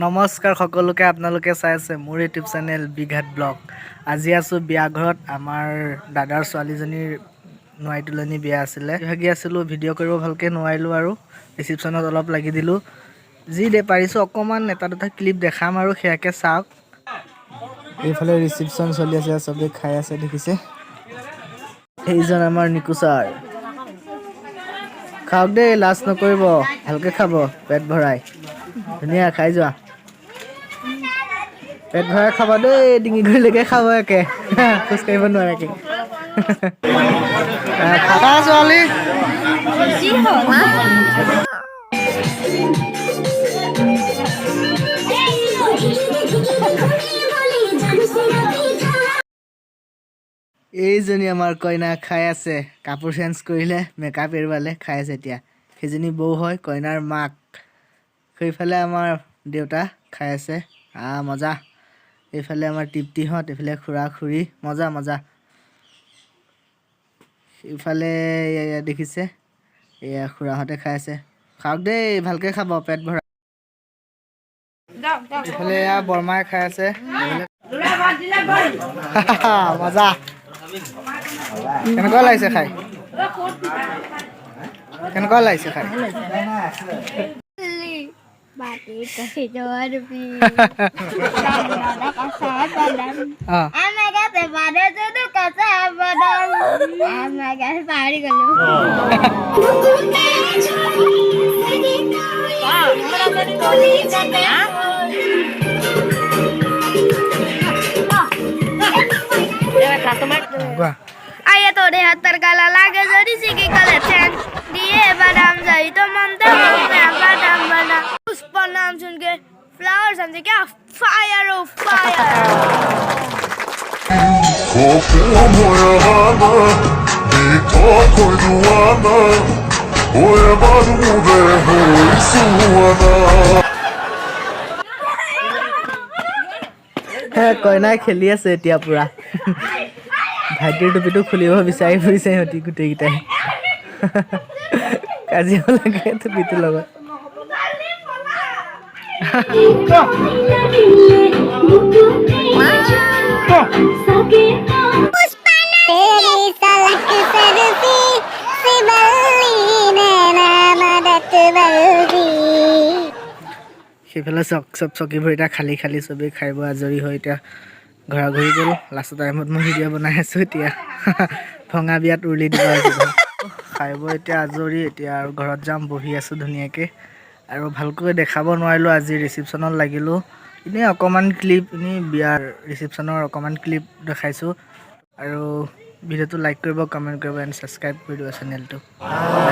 নমস্কাৰ সকলোকে আপোনালোকে চাই আছে মোৰ ইউটিউব চেনেল বিঘাট ব্লগ। আজি আছো বিয়া ঘৰত। আমাৰ দাদাৰ ছোৱালীজনীৰ নোৱাই তুলনি বিয়া আছিলে। ভাগি আছিলোঁ, ভিডিঅ' কৰিব ভালকৈ নোৱাৰিলোঁ আৰু ৰিচিপশ্যনত অলপ লাগি দিলোঁ। যি পাৰিছোঁ অকণমান এটা দুটা ক্লিপ দেখাম আৰু সেয়াকে চাওক। এইফালে ৰিচিপশ্যন চলি আছে, চবেই খাই আছে দেখিছে। সেইজন আমাৰ নিকু ছাৰ। খাওক দেই, লাজ নকৰিব, ভালকৈ খাব পেট ভৰাই। ধুনীয়া, খাই যোৱা, পেট ভৰাই খাবা দেই, ডিঙি গুৰিলৈকে খাব একে, খোজ কাঢ়িব নোৱাৰাকে। খাবা ছোৱালী। এইজনী আমাৰ কইনা খাই আছে, কাপোৰ চেঞ্জ কৰিলে, মেকআপ এৰুৱালে, খাই আছে এতিয়া। সেইজনী বৌ হয়, কইনাৰ মাক। সেইফালে আমাৰ দেউতা খাই আছে, মজা। এইফালে আমাৰ তৃপ্তিহঁত, এইফালে খুৰা খুৰী, মজা মজা। এইফালে এয়া দেখিছে, এয়া খুৰাহঁতে খাই আছে। খাওক দেই, ভালকৈ খাব পেট ভৰা। এইফালে এয়া বৰমাই খাই আছে, মজা। কেনেকুৱা লাগিছে খাই? কেনেকুৱা লাগিছে খাই? Ayo tuh deh terkala lagi jadi sigi kale ceng dia badam jadi to manta mamnya badam badam puspa naam sun ke flowers समझे क्या fire of fire কইনাই খেলি আছে এতিয়া পুৰা। ভাইটিৰ টুপিটো খুলিব বিচাৰি ফুৰিছে সিহঁতি গোটেইকেইটাই। কাজিয়া লাগে টুপিটোৰ লগত। সেইফালে চব চকীবোৰ এতিয়া খালী খালী, চবেই খাই বৈ আজৰি হৈ এতিয়া ঘৰা ঘূৰি গ'ল। লাষ্টৰ টাইমত মই ভিডিঅ' বনাই আছোঁ এতিয়া। ভঙা বিয়াত উৰুলি দিব আহিছোঁ। খাই বৈ এতিয়া আজৰি, এতিয়া আৰু ঘৰত যাম, বহি আছোঁ ধুনীয়াকৈ। আৰু ভালকৈ দেখাব নোৱাৰিলোঁ, আজি ৰিচিপশ্যনত লাগিলোঁ। এনেই অকণমান ক্লিপ, এনেই বিয়াৰ ৰিচিপশ্যনৰ অকণমান ক্লিপ দেখাইছোঁ। আৰু ভিডিঅ'টো লাইক কৰিব, কমেণ্ট কৰিব এণ্ড ছাবস্ক্ৰাইব কৰি দিব চেনেলটো।